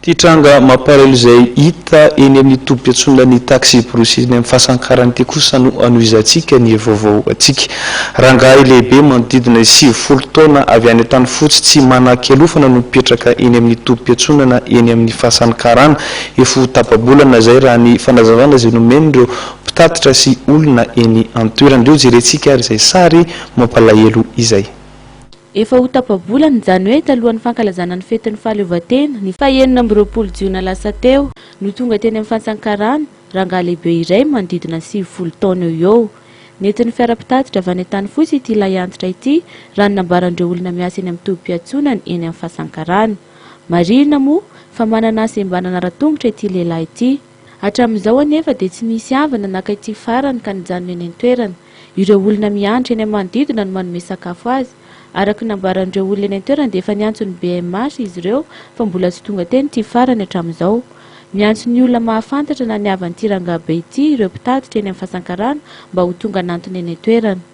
Titranga mampalahelo izay hita eny amin'ny tompo-piatsonana ny taxi brosy eny amin'ny fahasankarany ity kosa no anoizatsika ny vaovao atsika. Rangahy lehibe manodidina 70 taona avy any an-tany fotsy tsy manan-kialofana no mipetraka eny amin'ny tompo-piatsonana eny amin'ny fahasankarana efa tapa-bolana izay raha ny fanazavana izay nomen'ireo mpitatitra sy olona eny an-toerana. Jerentsika ary izay sary mampalahelo izay. Efa ho tapa-bolana izany hoe talohan'ny fankalazana ny fetin'ny fahaleovantena ny faha-enina amby roapolo jiona lasa teo no tonga teny amin'ny fahasankarana rangahy lehibe iray manodidina 70 taona eo. Nentin'ny fiara-pitatitra avy any an-tany fotsy ity ilay antitra ity raha ny nambaran'ireo olona miasa eny amin'ny tompo-piatsonana eny amin'ny fahasankarana. Marina moa fa manana hasembanana ara-tongotra ity lehilahy ity. Hatramin'izao anefa dia tsy misy havana naka ity farany ka nijanona eny an-toerana. Ireo olona mianatra eny amin'ny manodidina no manome sakafo azy. Araka nambaran'ireo olona eny an-toerana dia efa niantso ny BMH izy ireo fa mbola tsy tonga teny ity farany hatramin'izao. Miantso ny olona mahafantatra na ny havan'ity rangahy be ity ireo mpitatitra eny amin'ny fahasankarana mba ho tonga nantony eny an-toerana.